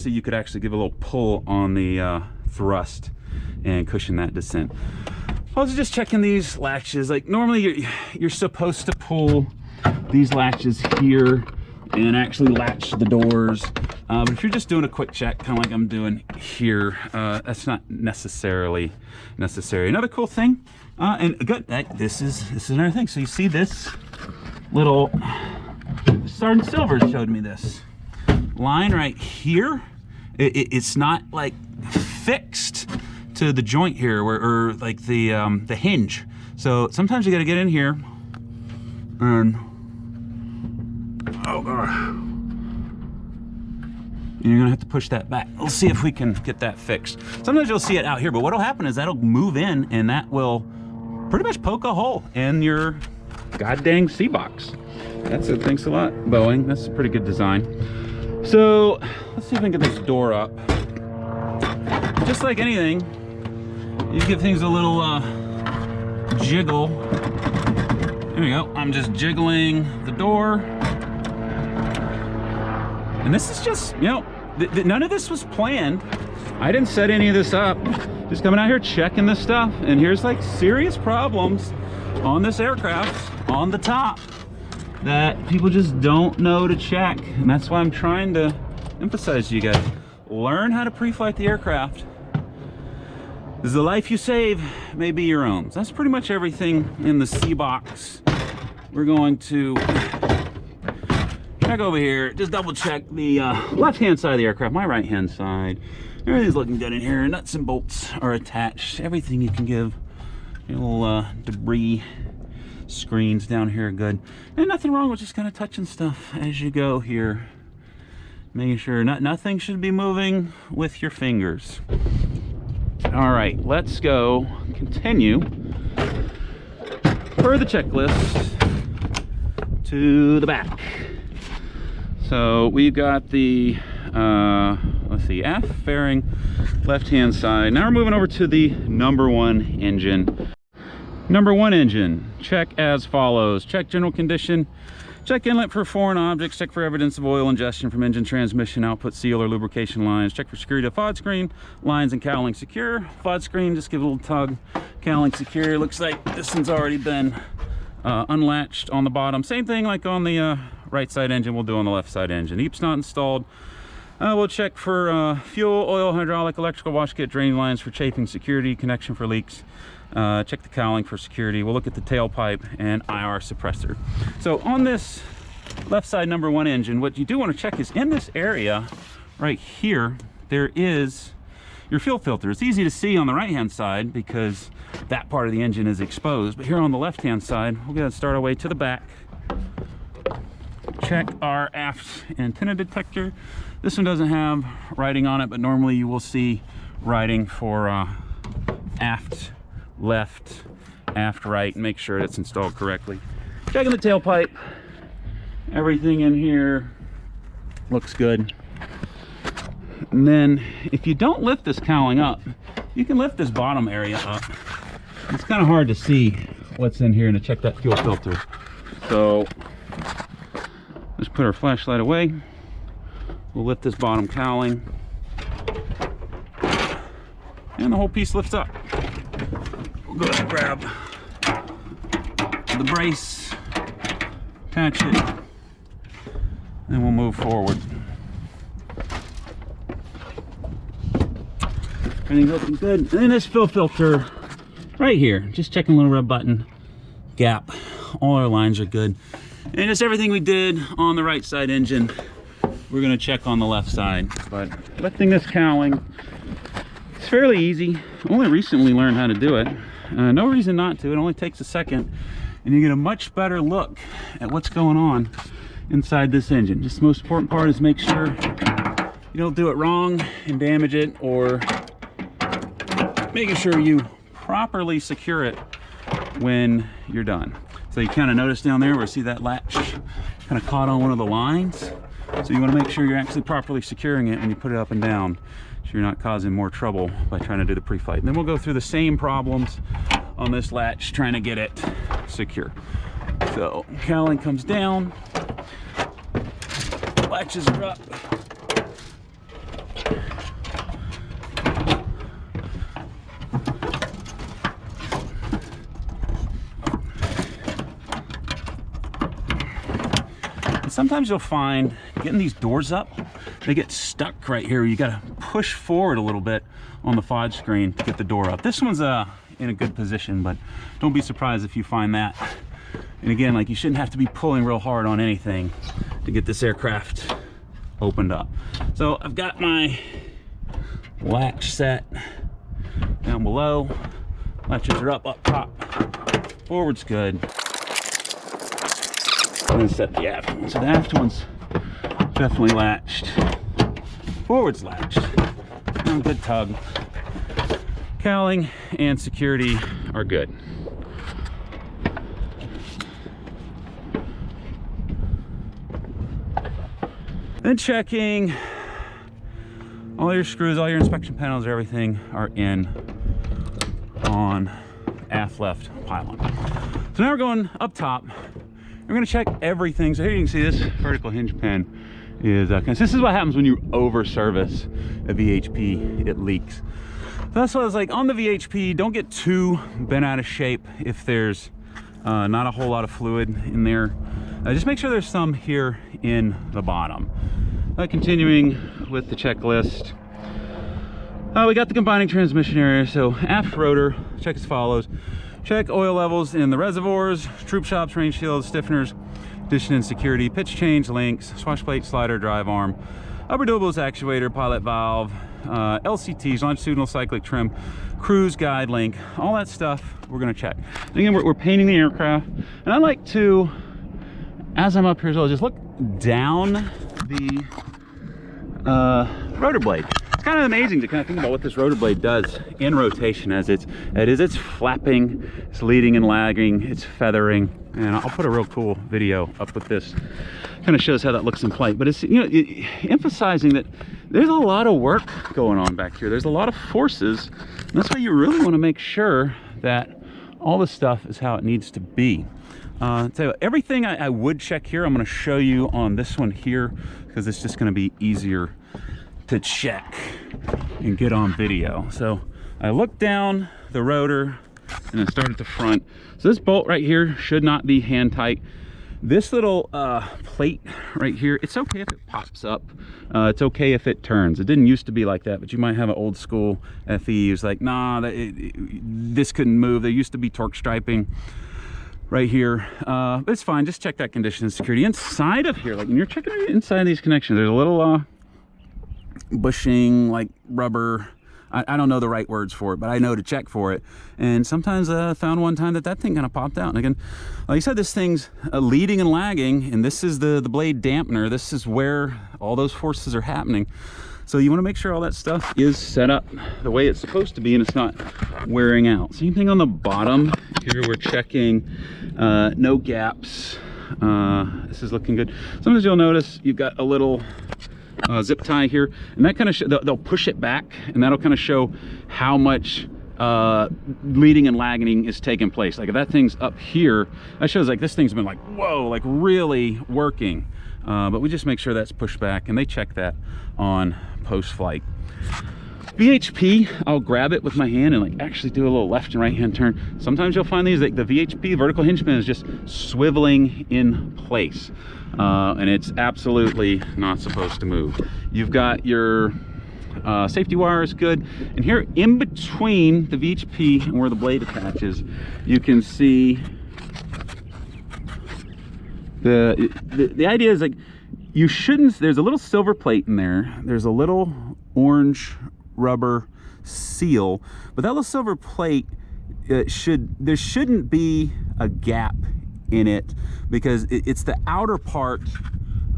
So you could actually give a little pull on the thrust and cushion that descent. Also just checking these latches. Like normally you're supposed to pull these latches here and actually latch the doors. But if you're just doing a quick check, kind of like I'm doing here, that's not necessarily necessary. Another cool thing, and good, this is another thing. So you see this little, Sergeant Silver showed me this line right here. It's not like fixed to the joint here, or like the hinge. So sometimes you got to get in here and oh god, you're gonna have to push that back. Let's see if we can get that fixed. Sometimes you'll see it out here, but what'll happen is that'll move in and that will pretty much poke a hole in your goddamn sea box. That's it. Thanks a lot, Boeing. That's a pretty good design. So let's see if we can get this door up. Just like anything, you give things a little jiggle. There we go. I'm just jiggling the door. And this is just, you know, none of this was planned. I didn't set any of this up. Just coming out here checking this stuff. And here's like serious problems on this aircraft on the top that people just don't know to check. And that's why I'm trying to emphasize to you guys. Learn how to pre-flight the aircraft. The life you save may be your own. So that's pretty much everything in the sea box. We're going to check over here, just double check the left-hand side of the aircraft, my right-hand side. Everything's looking good in here. Nuts and bolts are attached. Everything you can give. Your little debris screens down here are good. And nothing wrong with just kind of touching stuff as you go here. Making sure nothing should be moving with your fingers. All right, let's go continue per the checklist to the back. So we've got the, let's see, aft fairing, left-hand side. Now we're moving over to the number one engine. Number one engine, check as follows. Check general condition. Check inlet for foreign objects. Check for evidence of oil ingestion from engine transmission, output seal, or lubrication lines. Check for security of FOD screen. Lines and cowling secure. FOD screen, just give it a little tug. Cowling secure. Looks like this one's already been unlatched on the bottom. Same thing like on the right side engine, we'll do on the left side engine. EEP's not installed. We'll check for fuel, oil, hydraulic, electrical wash kit, drain lines for chafing, security, connection for leaks. Check the cowling for security. We'll look at the tailpipe and IR suppressor. So on this left side number one engine, what you do want to check is in this area right here, there is your fuel filter. It's easy to see on the right hand side because that part of the engine is exposed, but here on the left hand side, we're going to start our way to the back. Check our aft antenna detector. This one doesn't have writing on it, but normally you will see writing for aft left, aft right, and make sure it's installed correctly. Checking the tailpipe. Everything in here looks good. And then if you don't lift this cowling up, you can lift this bottom area up. It's kind of hard to see what's in here and to check that fuel filter. So let's put our flashlight away. We'll lift this bottom cowling and the whole piece lifts up. We'll go ahead and grab the brace, attach it, and we'll move forward. Everything's looking good. And then this fuel filter right here, just checking a little red button, gap. All our lines are good. And just everything we did on the right side engine, we're gonna check on the left side. But lifting this cowling, it's fairly easy. Only recently learned how to do it. No reason not to. It only takes a second, and you get a much better look at what's going on inside this engine. Just the most important part is make sure you don't do it wrong and damage it, or making sure you properly secure it when you're done. So you kind of notice down there where you see that latch kind of caught on one of the lines. So you want to make sure you're actually properly securing it when you put it up and down, so you're not causing more trouble by trying to do the pre-flight. And then we'll go through the same problems on this latch trying to get it secure. So cowling comes down, latches are up, sometimes you'll find getting these doors up, they get stuck right here. You gotta push forward a little bit on the FOD screen to get the door up. This one's in a good position, but don't be surprised if you find that. And again, like, you shouldn't have to be pulling real hard on anything to get this aircraft opened up. So I've got my latch set down below. Latches are up top. Forward's good. And then set the aft one. So the aft one's definitely latched. Forward's latched. Good tug. Cowling and security are good. Then checking all your screws, all your inspection panels, everything are in on aft left pylon. So now we're going up top. We're going to check everything. So here you can see this vertical hinge pin is this is what happens when you over service a VHP. It leaks. So that's why I was like, on the VHP, don't get too bent out of shape if there's not a whole lot of fluid in there. Just make sure there's some here in the bottom. Continuing with the checklist, we got the combining transmission area. So aft rotor, check as follows. Check oil levels in the reservoirs, troop shops, range shields, stiffeners, condition and security, pitch change links, swash plate, slider, drive arm, upper dobles actuator, pilot valve, LCTs, longitudinal cyclic trim, cruise guide link, all that stuff we're going to check. And again, we're painting the aircraft, and I like to, as I'm up here as well, just look down the rotor blade. It's kind of amazing to kind of think about what this rotor blade does in rotation as it's flapping, it's leading and lagging, it's feathering, and I'll put a real cool video up with this. Kind of shows how that looks in flight, but it's, you know, emphasizing that there's a lot of work going on back here. There's a lot of forces, and that's why you really want to make sure that all this stuff is how it needs to be. So everything I would check here, I'm going to show you on this one here, because it's just going to be easier to check and get on video. So I look down the rotor and then start at the front. So this bolt right here should not be hand tight. This little plate right here, it's okay if it pops up. It's okay if it turns. It didn't used to be like that, but you might have an old school FE who's like, nah, this couldn't move. There used to be torque striping right here, but it's fine. Just check that condition and security inside of here. Like when you're checking inside these connections, there's a little bushing, like rubber. I don't know the right words for it, but I know to check for it. And sometimes I found one time that thing kind of popped out. And again, like I said, this thing's leading and lagging, and this is the blade dampener. This is where all those forces are happening. So you want to make sure all that stuff is set up the way it's supposed to be and it's not wearing out. Same thing on the bottom. Here we're checking no gaps. This is looking good. Sometimes you'll notice you've got a little zip tie here, and that kind of they'll push it back, and that'll kind of show how much leading and lagging is taking place. Like if that thing's up here, that shows like this thing's been like, whoa, like really working. But we just make sure that's pushed back, and they check that on post-flight. VHP, I'll grab it with my hand and like actually do a little left and right hand turn. Sometimes you'll find these, like the VHP vertical hinge pin is just swiveling in place, and it's absolutely not supposed to move. You've got your safety wire is good, and here in between the VHP and where the blade attaches, you can see the idea is like you shouldn't, there's a little silver plate in there, there's a little orange rubber seal, but that little silver plate, there shouldn't be a gap in it, because it's the outer part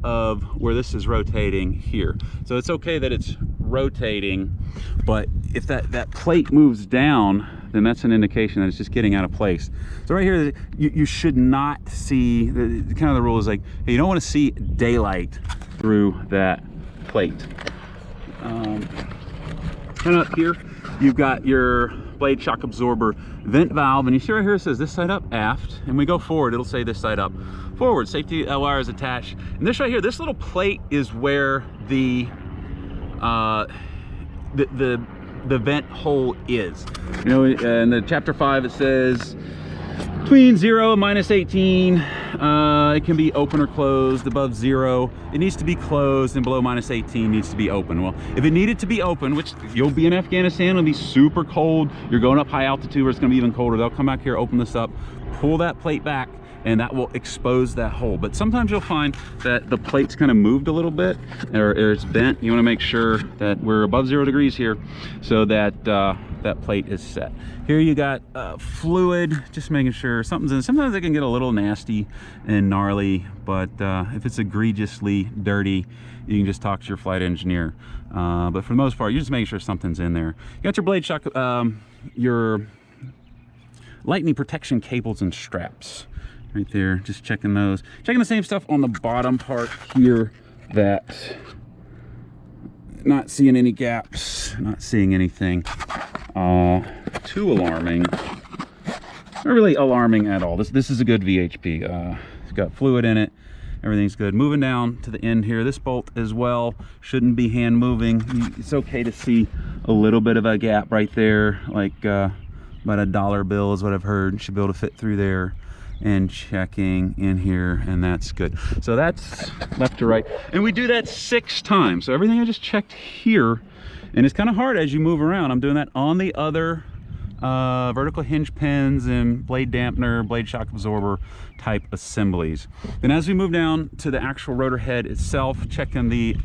of where this is rotating here. So it's okay that it's rotating, but if that plate moves down, then that's an indication that it's just getting out of place. So right here, you should not see, kind of the rule is like, hey, you don't want to see daylight through that plate. Kind of up here, you've got your blade shock absorber vent valve, and you see right here it says this side up aft, and we go forward, it'll say this side up forward. Safety wire is attached, and this right here, this little plate is where the vent hole is. You know, in the chapter 5 it says between 0 and -18. It can be open or closed. Above 0 it needs to be closed, and below -18 needs to be open. Well, if it needed to be open, which you'll be in Afghanistan, it'll be super cold, you're going up high altitude where it's going to be even colder, they'll come back here, open this up, pull that plate back, and that will expose that hole. But sometimes you'll find that the plate's kind of moved a little bit, or it's bent. You want to make sure that we're above 0 degrees here, so that that plate is set. Here you got fluid, just making sure something's in. Sometimes it can get a little nasty and gnarly, but if it's egregiously dirty, you can just talk to your flight engineer. But for the most part, you're just making sure something's in there. You got your blade shock, your lightning protection cables and straps right there, just checking those. Checking the same stuff on the bottom part here, that not seeing any gaps, not seeing anything too alarming, not really alarming at all. This is a good VHP. It's got fluid in it, everything's good. Moving down to the end here, this bolt as well shouldn't be hand moving. It's okay to see a little bit of a gap right there, like about $1 bill is what I've heard. Should be able to fit through there. And checking in here, and that's good. So that's left to right, and we do that 6 times. So everything I just checked here, and it's kind of hard as you move around. I'm doing that on the other vertical hinge pins and blade dampener, blade shock absorber type assemblies. Then as we move down to the actual rotor head itself, checking the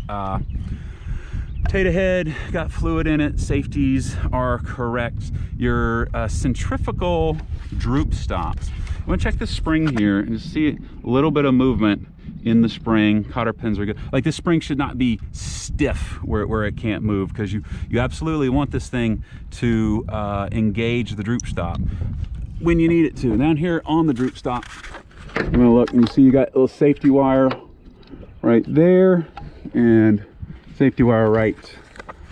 potato head, got fluid in it, safeties are correct. Your centrifugal droop stops. I'm gonna check the spring here and just see a little bit of movement in the spring. Cotter pins are good. Like, this spring should not be stiff where it can't move, because you absolutely want this thing to engage the droop stop when you need it to. Down here on the droop stop, I'm gonna look and you see you got a little safety wire right there and safety wire right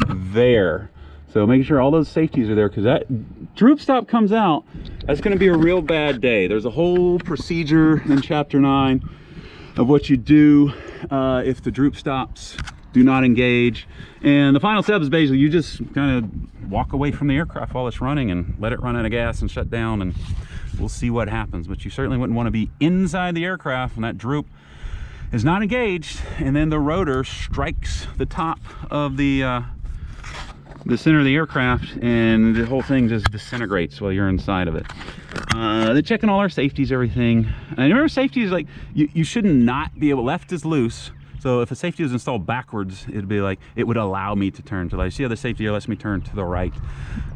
there. So making sure all those safeties are there, because that droop stop comes out, that's going to be a real bad day. There's a whole procedure in Chapter 9 of what you do if the droop stops do not engage. And the final step is basically you just kind of walk away from the aircraft while it's running and let it run out of gas and shut down, and we'll see what happens. But you certainly wouldn't want to be inside the aircraft when that droop is not engaged, and then the rotor strikes the top of the center of the aircraft, and the whole thing just disintegrates while you're inside of it. They're checking all our safeties, everything. And remember, safety is like, you should not be able, left is loose. So if a safety is installed backwards, it'd be like, it would allow me to turn to the, see how the safety here lets me turn to the right.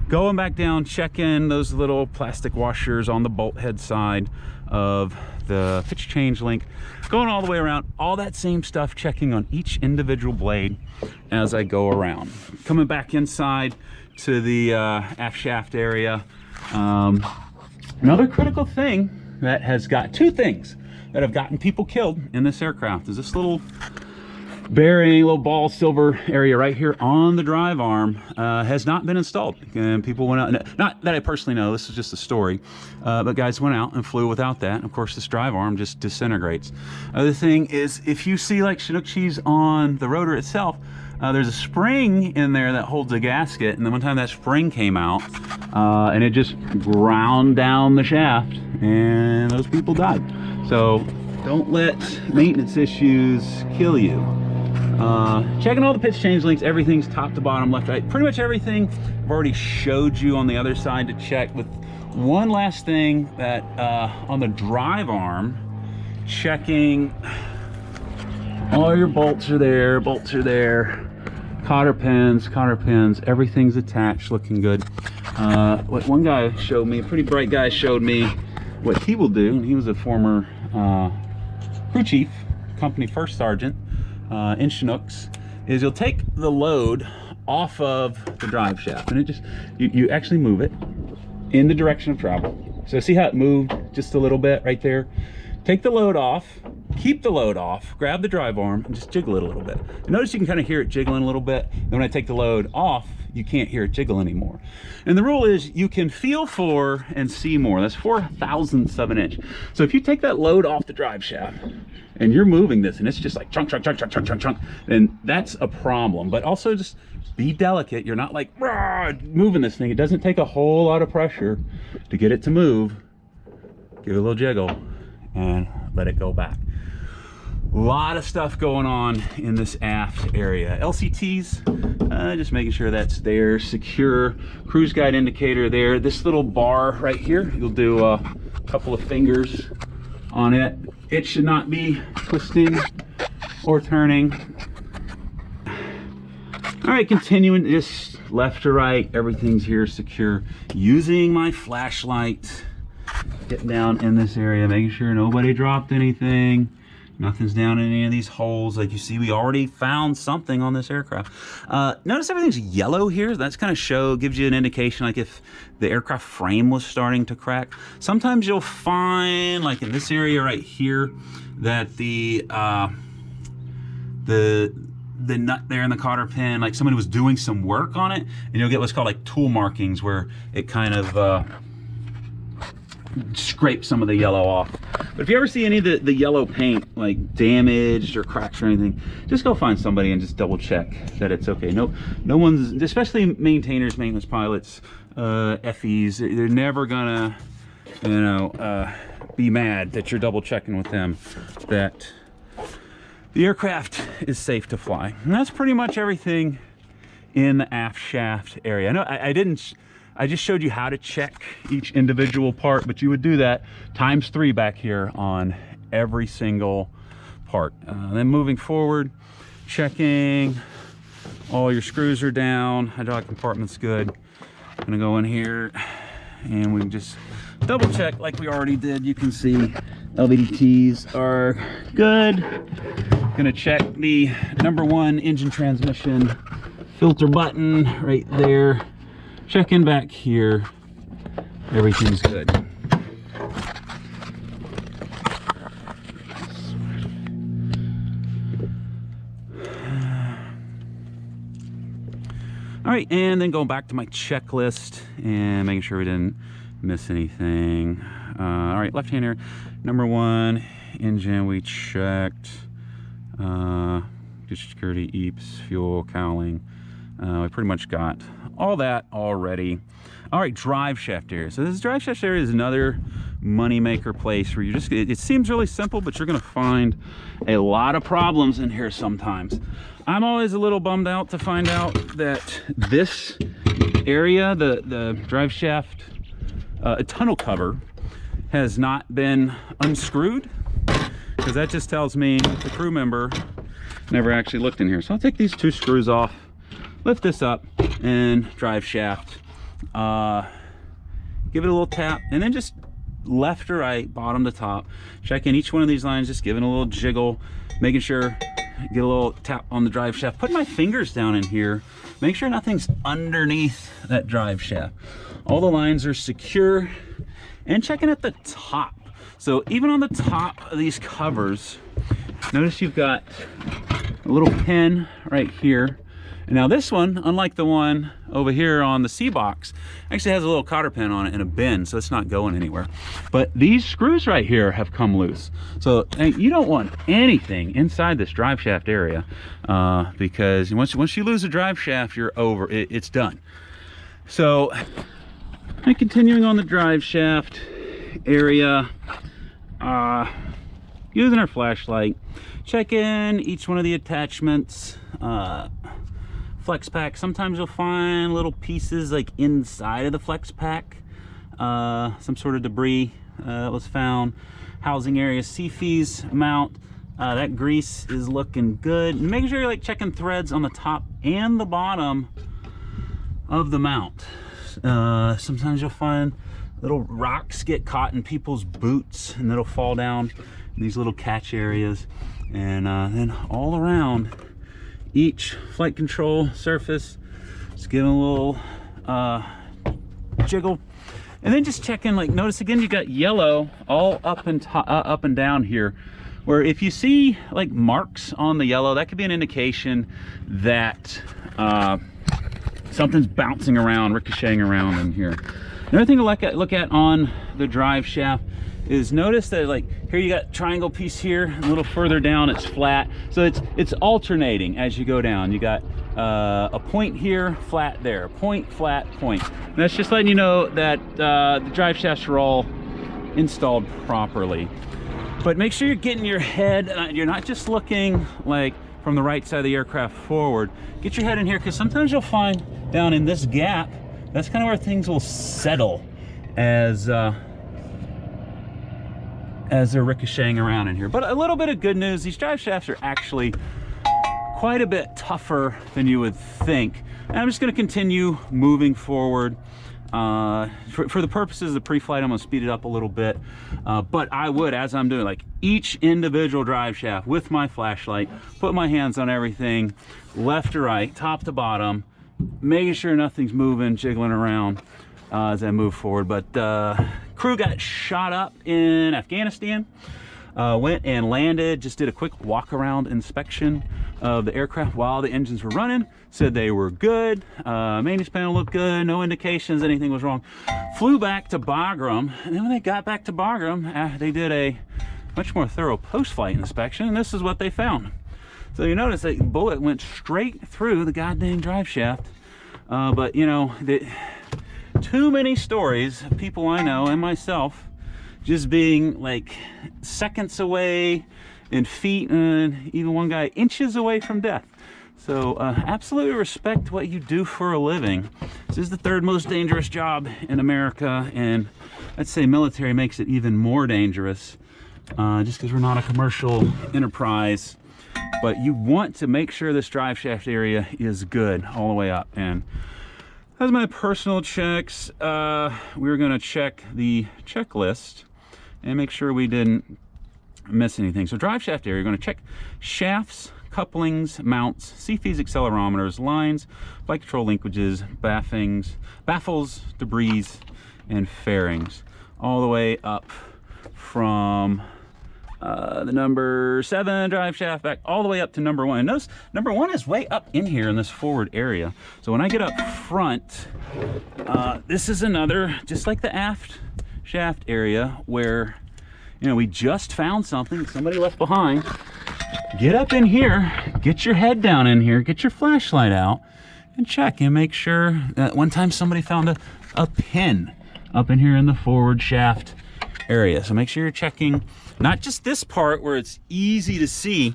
Going back down, checking those little plastic washers on the bolt head side of the pitch change link, going all the way around, all that same stuff, checking on each individual blade as I go around. Coming back inside to the aft shaft area. Another critical thing that has got, 2 things that have gotten people killed in this aircraft, is this little bearing, little ball silver area right here on the drive arm has not been installed. And people went out, not that I personally know, this is just a story, but guys went out and flew without that. And of course, this drive arm just disintegrates. Other thing is, if you see like Chinook cheese on the rotor itself, there's a spring in there that holds a gasket, and then one time that spring came out and it just ground down the shaft, and those people died. So don't let maintenance issues kill you. Checking all the pitch change links, everything's top to bottom, left, right, pretty much everything I've already showed you on the other side to check, with one last thing that on the drive arm, checking all your bolts are there, cotter pins, everything's attached, looking good. What one guy showed me, a pretty bright guy showed me what he will do, and he was a former crew chief, company first sergeant in Chinooks, is you'll take the load off of the drive shaft, and it just, you actually move it in the direction of travel. So see how it moved just a little bit right there? Take the load off, keep the load off, grab the drive arm, and just jiggle it a little bit. And notice you can kind of hear it jiggling a little bit. Then when I take the load off, you can't hear it jiggle anymore. And the rule is you can feel for and see more. That's 4/1000ths of an inch. So if you take that load off the drive shaft and you're moving this and it's just like chunk, chunk, chunk, chunk, chunk, chunk, chunk, then that's a problem. But also just be delicate. You're not like moving this thing. It doesn't take a whole lot of pressure to get it to move. give it a little jiggle, and let it go back. A lot of stuff going on in this aft area. LCTs, just making sure that's there, secure. Cruise guide indicator there. This little bar right here, you'll do a couple of fingers on it. It should not be twisting or turning. All right, continuing just left to right, everything's here secure. Using my flashlight, getting down in this area, making sure nobody dropped anything. Nothing's down in any of these holes. Like you see, we already found something on this aircraft. Notice everything's yellow here. That's kind of gives you an indication like if the aircraft frame was starting to crack. Sometimes you'll find, like in this area right here, that the nut there in the cotter pin, like somebody was doing some work on it, and you'll get what's called like tool markings where it kind of scrape some of the yellow off. But if you ever see any of the yellow paint like damaged or cracks or anything, just go find somebody and just double check that it's okay. No one's, especially maintainers, maintenance pilots, FEs, they're never gonna, you know, be mad that you're double checking with them that the aircraft is safe to fly. And that's pretty much everything in the aft shaft area. I know I just showed you how to check each individual part, but you would do that ×3 back here on every single part. Then moving forward, checking all your screws are down, hydraulic compartment's good. I'm gonna go in here and we can just double check like we already did. You can see LVDTs are good. Gonna check the #1 engine transmission filter button right there. Check in back here, everything's good. All right, and then going back to my checklist and making sure we didn't miss anything. All right, left hander, #1 engine we checked. Security, EEPS, fuel, cowling. We pretty much got all that already. All right, drive shaft area. So this drive shaft area is another moneymaker place where you just, it seems really simple, but you're gonna find a lot of problems in here sometimes. I'm always a little bummed out to find out that this area, the drive shaft tunnel cover, has not been unscrewed, because that just tells me the crew member never actually looked in here. So I'll take these 2 screws off, lift this up, and drive shaft, give it a little tap, and then just left to right, bottom to top, check in each one of these lines, just giving a little jiggle, making sure, get a little tap on the drive shaft, put my fingers down in here, make sure nothing's underneath that drive shaft. All the lines are secure, and checking at the top. So even on the top of these covers, notice you've got a little pin right here. And now this one, unlike the one over here on the C box, actually has a little cotter pin on it and a bend, so it's not going anywhere. But these screws right here have come loose. So you don't want anything inside this drive shaft area, because once you lose a drive shaft, you're over, it's done. So and continuing on the drive shaft area, using our flashlight, check in each one of the attachments, flex pack. Sometimes you'll find little pieces like inside of the flex pack, some sort of debris that was found. Housing area, CFEs mount, that grease is looking good. And make sure you're like checking threads on the top and the bottom of the mount. Sometimes you'll find little rocks get caught in people's boots and it'll fall down in these little catch areas. And then all around each flight control surface, just giving a little jiggle, and then just checking, like, notice again you got yellow all up and down here, where if you see like marks on the yellow, that could be an indication that something's bouncing around, ricocheting around in here. Another thing to look at on the drive shaft is notice that, like, here you got triangle piece here, a little further down it's flat, so it's alternating as you go down. You got a point here, flat there, point, flat, point. And that's just letting you know that the drive shafts are all installed properly. But make sure you're getting your head, you're not just looking like from the right side of the aircraft forward. Get your head in here, because sometimes you'll find down in this gap, that's kind of where things will settle as they're ricocheting around in here. But a little bit of good news, these drive shafts are actually quite a bit tougher than you would think. And I'm just going to continue moving forward. For the purposes of the pre-flight, I'm going to speed it up a little bit. But I would, as I'm doing, like each individual drive shaft with my flashlight, put my hands on everything, left to right, top to bottom, making sure nothing's moving, jiggling around as I move forward. But crew got shot up in Afghanistan. Went and landed, just did a quick walk around inspection of the aircraft while the engines were running. Said they were good, maintenance panel looked good, no indications anything was wrong. Flew back to Bagram, and then when they got back to Bagram, they did a much more thorough post-flight inspection, and this is what they found. So you notice that bullet went straight through the goddamn drive shaft. But you know, too many stories of people I know and myself just being like seconds away and feet, and even one guy inches away from death. So absolutely respect what you do for a living. This is the third most dangerous job in America, and I'd say military makes it even more dangerous just because we're not a commercial enterprise. But you want to make sure this drive shaft area is good all the way up. And as my personal checks, we were going to check the checklist and make sure we didn't miss anything. So drive shaft area, you're going to check shafts, couplings, mounts, CFEs, accelerometers, lines, flight control linkages, baffles, debris, and fairings, all the way up from the number 7 drive shaft back all the way up to number 1. And notice number 1 is way up in here in this forward area. So when I get up front, this is another, just like the aft shaft area, where, you know, we just found something somebody left behind. Get up in here, get your head down in here, get your flashlight out, and check and make sure that one time somebody found a pin up in here in the forward shaft area. So make sure you're checking not just this part where it's easy to see,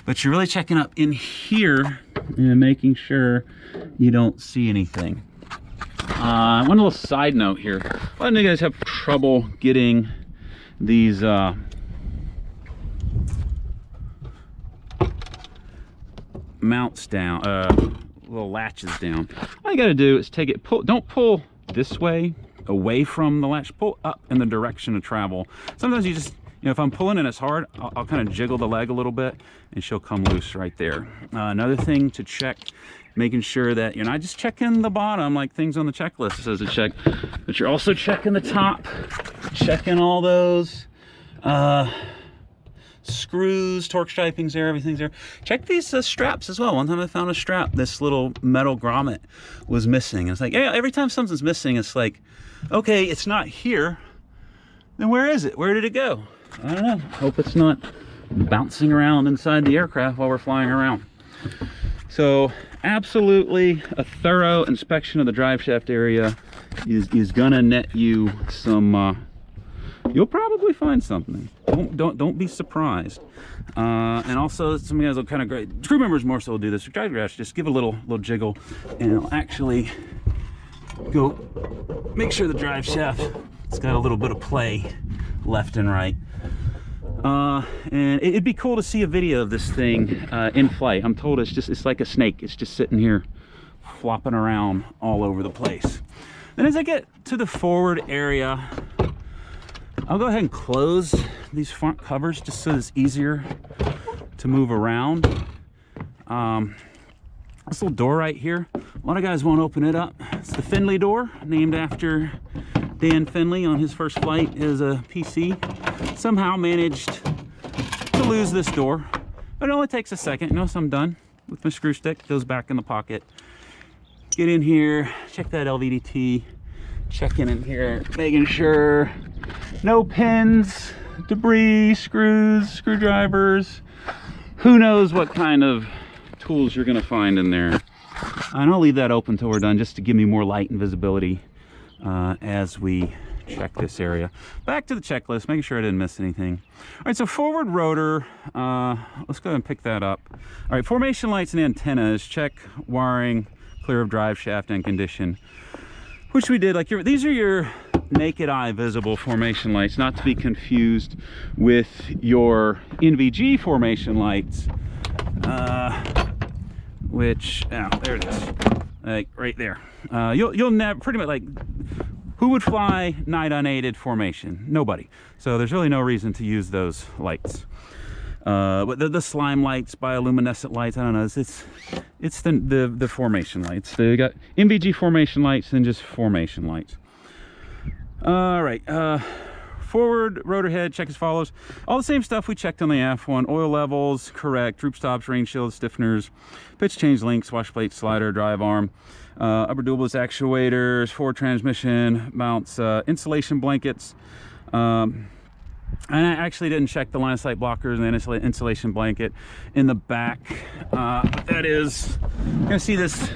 but you're really checking up in here and making sure you don't see anything. One little side note here. A lot of you guys have trouble getting these mounts down, little latches down. All you got to do is take it, don't pull this way away from the latch, pull up in the direction of travel. Sometimes you just, you know, if I'm pulling and it's hard, I'll kind of jiggle the leg a little bit and she'll come loose right there. Another thing to check, making sure that you're not just checking the bottom like things on the checklist says to check, but you're also checking the top, checking all those screws, torque stripings there, everything's there. Check these straps as well. One time I found a strap, this little metal grommet was missing. It's like, yeah, every time something's missing, it's like, okay, it's not here, then where is it? Where did it go? I don't know. Hope it's not bouncing around inside the aircraft while we're flying around. So absolutely a thorough inspection of the drive shaft area is gonna net you some, you'll probably find something. Don't be surprised. And also, some of you guys will kind of great. Crew members more so will do this. Drive shaft, just give a little jiggle, and it'll actually go. Make sure the drive shaft, it's got a little bit of play left and right. And it'd be cool to see a video of this thing in flight. I'm told it's like a snake. It's just sitting here flopping around all over the place. Then as I get to the forward area, I'll go ahead and close these front covers just so it's easier to move around. This little door right here, a lot of guys won't open it up. It's the Finley door, named after Dan Finley on his first flight as a PC. Somehow managed to lose this door, but it only takes a second. Notice I'm done with my screw stick, goes back in the pocket. Get in here, check that LVDT, check in here, making sure no pins, debris, screws, screwdrivers, who knows what kind of tools you're gonna find in there. And I'll leave that open until we're done, just to give me more light and visibility as we check this area. Back to the checklist, making sure I didn't miss anything. All right, so forward rotor, let's go ahead and pick that up. All right, formation lights and antennas, check wiring, clear of drive shaft and condition, which we did. Like these are your naked eye visible formation lights, not to be confused with your NVG formation lights, which, oh, there it is, like right there. You'll never, pretty much, like, who would fly night unaided formation? Nobody. So there's really no reason to use those lights. But the slime lights, bioluminescent lights, I don't know, it's the formation lights. They got NVG formation lights and just formation lights. All right, forward rotor head, check as follows. All the same stuff we checked on the F1. Oil levels, correct. Droop stops, range shields, stiffeners, pitch change links, wash plate, slider, drive arm, upper dual-bliss actuators, forward transmission mounts, insulation blankets. And I actually didn't check the line of sight blockers and the insulation blanket in the back. That is, you're gonna see this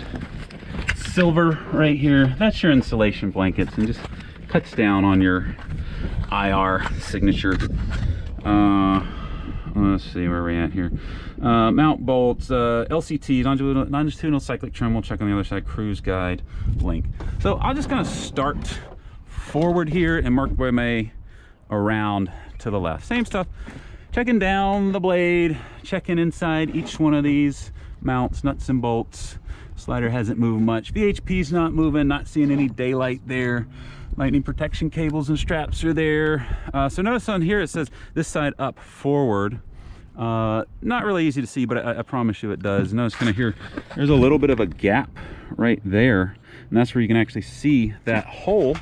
silver right here. That's your insulation blankets, and just cuts down on your IR signature. Let's see where we're at here. Mount bolts, LCTs, longitudinal cyclic trim. We'll check on the other side. Cruise guide link. So I'm just gonna start forward here and work my way around to the left. Same stuff. Checking down the blade, checking inside each one of these mounts, nuts and bolts. Slider hasn't moved much. VHP's not moving, not seeing any daylight there. Lightning protection cables and straps are there. So notice on here it says this side up forward. Not really easy to see, but I promise you it does. Notice kind of here, there's a little bit of a gap right there, and that's where you can actually see that hole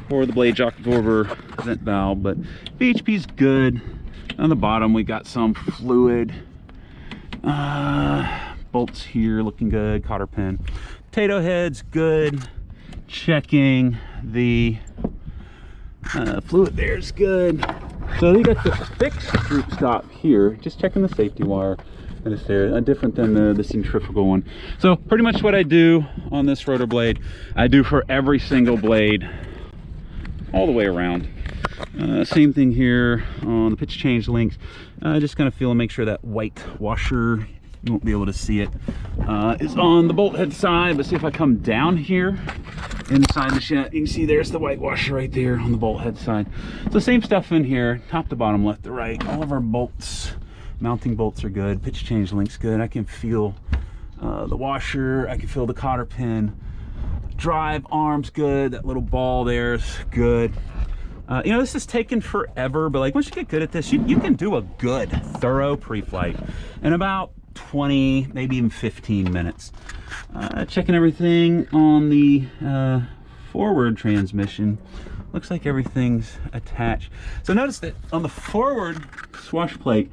for the blade shock absorber vent valve. But VHP's good. On the bottom we got some fluid. Bolts here looking good. Cotter pin. Potato head's good. Checking the fluid there's good. So you got the fixed droop stop here, just checking the safety wire that is there, different than the centrifugal one. So pretty much what I do on this rotor blade, I do for every single blade all the way around. Same thing here on the pitch change links. Just kind of feel and make sure that white washer, you won't be able to see it, is on the bolt head side. But see if I come down here inside the shaft, you can see there's the white washer right there on the bolt head side. So same stuff in here, top to bottom, left to right. All of our bolts, mounting bolts are good. Pitch change links good. I can feel the washer. I can feel the cotter pin. Drive arm's good. That little ball there's good. You know, this is taking forever, but like once you get good at this, you can do a good, thorough pre-flight in about 20, maybe even 15 minutes. Checking everything on the forward transmission. Looks like everything's attached. So notice that on the forward swash plate,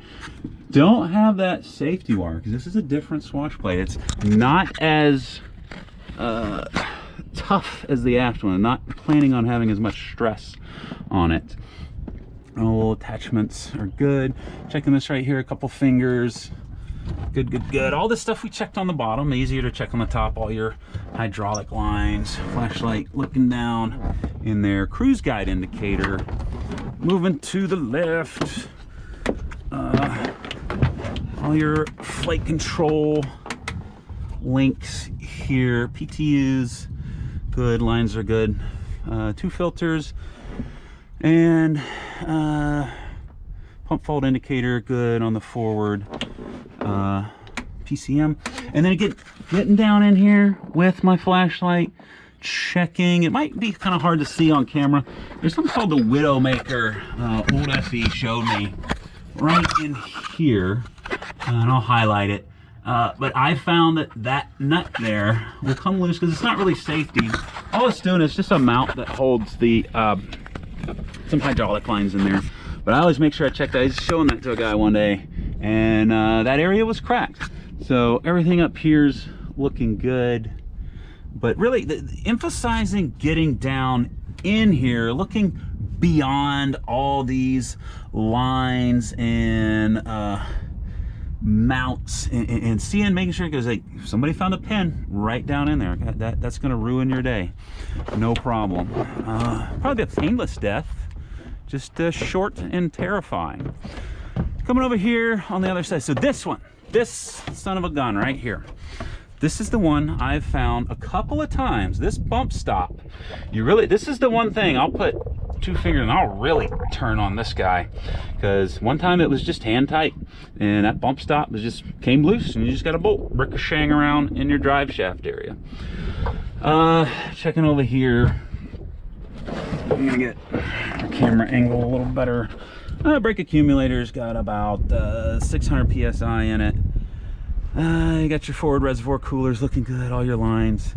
don't have that safety wire, because this is a different swash plate. It's not as tough as the aft one. I'm not planning on having as much stress on it. All attachments are good. Checking this right here, a couple fingers. Good. All this stuff we checked on the bottom, easier to check on the top. All your hydraulic lines, flashlight looking down in there, cruise guide indicator, moving to the left, all your flight control links here, PTUs, good, lines are good, 2 filters, and pump fault indicator good on the forward. PCM, and then again getting down in here with my flashlight, checking. It might be kind of hard to see on camera. There's something called the Widowmaker. Old FE showed me right in here, and I'll highlight it. But I found that nut there will come loose because it's not really safety. All it's doing is just a mount that holds the some hydraulic lines in there. But I always make sure I check that. I was showing that to a guy one day, and that area was cracked. So everything up here's looking good. But really, emphasizing getting down in here, looking beyond all these lines and mounts and seeing, making sure, because like if somebody found a pin right down in there, that's going to ruin your day. No problem. Probably a painless death, just short and terrifying. Coming over here on the other side. So this one, this son of a gun right here, this is the one I've found a couple of times. This bump stop, this is the one thing I'll put 2 fingers and I'll really turn on this guy, because one time it was just hand tight and that bump stop just came loose and you just got a bolt ricocheting around in your drive shaft area. Checking over here, I'm gonna get our camera angle a little better. Brake accumulator's got about 600 psi in it. You got your forward reservoir coolers looking good, all your lines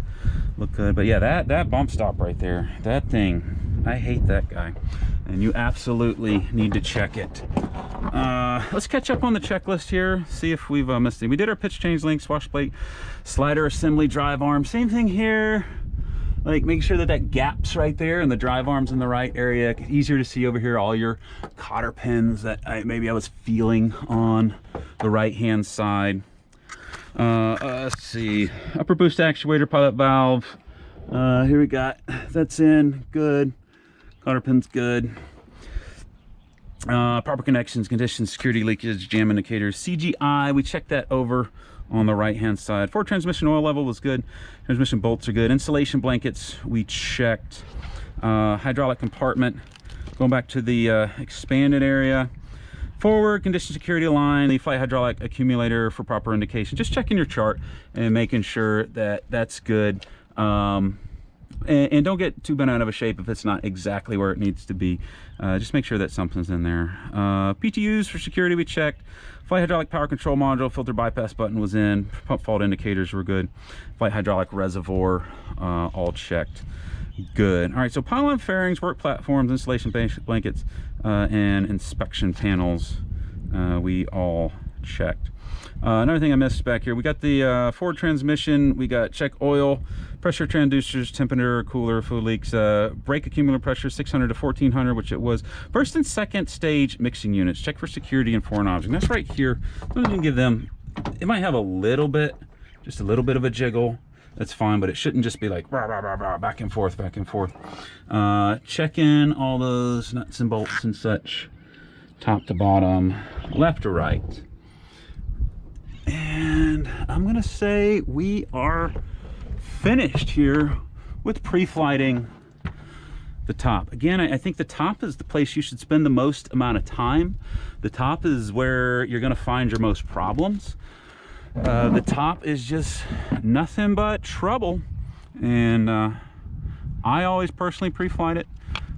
look good. But yeah, that bump stop right there, that thing, I hate that guy, and you absolutely need to check it. Let's catch up on the checklist here, see if we've missed anything. We did our pitch change link, swash plate, slider assembly, drive arm, same thing here. Like make sure that gap's right there and the drive arm's in the right area. Easier to see over here, all your cotter pins that maybe I was feeling on the right hand side. Let's see, upper boost actuator, pilot valve, here we got, that's in, good, cotter pin's good, proper connections, conditions, security, leakage, jam indicators, CGI, we checked that over on the right hand side. Forward transmission oil level was good, transmission bolts are good, insulation blankets we checked, hydraulic compartment, going back to the expanded area, forward condition security line, the flight hydraulic accumulator for proper indication. Just checking your chart and making sure that that's good. And don't get too bent out of a shape if it's not exactly where it needs to be. Just make sure that something's in there. PTUs for security we checked. Flight hydraulic power control module, filter bypass button was in. Pump fault indicators were good. Flight hydraulic reservoir, all checked. Good. All right, so pylon fairings, work platforms, installation blankets, and inspection panels, we all checked. Another thing I missed back here, we got the forward transmission, we got check oil, pressure transducers, temperature, cooler, fluid leaks, brake accumulator pressure 600 to 1400, which it was. First and second stage mixing units, check for security and foreign object. That's right here. I'm going to give them, it might have a little bit, just a little bit of a jiggle. That's fine, but it shouldn't just be like rah, rah, rah, rah, back and forth, back and forth. Check in all those nuts and bolts and such, top to bottom, left to right. And I'm gonna say we are finished here with pre-flighting the top. Again, I think the top is the place you should spend the most amount of time. The top is where you're gonna find your most problems. The top is just nothing but trouble, and I always personally pre-flight it.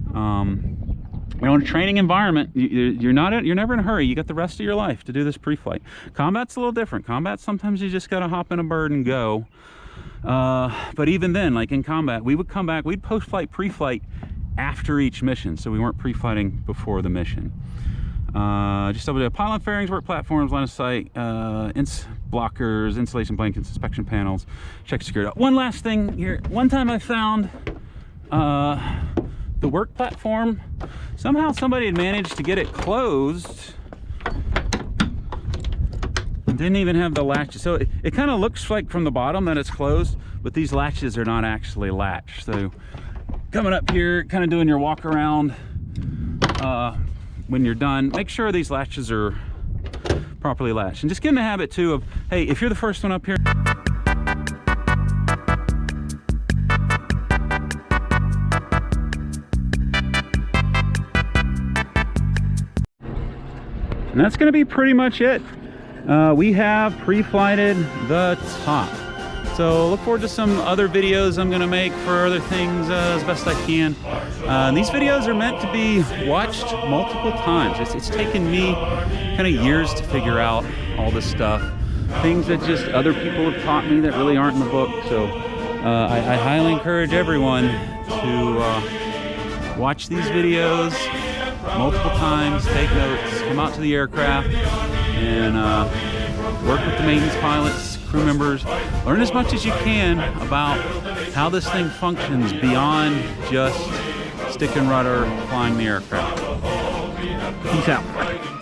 You know, in a training environment, you're never in a hurry. You got the rest of your life to do this pre-flight. Combat's a little different. Combat, sometimes you just gotta hop in a bird and go. But even then, like in combat, we would come back, we'd post-flight, pre-flight after each mission, so we weren't pre-flighting before the mission. Just over there, pylon fairings, work platforms, line of sight, blockers, insulation blankets, inspection panels, check security. One last thing here. One time I found the work platform, somehow somebody had managed to get it closed and didn't even have the latches. So it kind of looks like from the bottom that it's closed, but these latches are not actually latched. So coming up here, kind of doing your walk around, when you're done, make sure these latches are properly latched, and just get in the habit too of, hey, if you're the first one up here, and that's going to be pretty much it. We have pre-flighted the top. So look forward to some other videos I'm going to make for other things as best I can. These videos are meant to be watched multiple times. It's taken me kind of years to figure out all this stuff. Things that just other people have taught me that really aren't in the book. So I highly encourage everyone to watch these videos multiple times, take notes, come out to the aircraft, and work with the maintenance pilots, crew members, learn as much as you can about how this thing functions beyond just stick and rudder flying the aircraft. Peace out.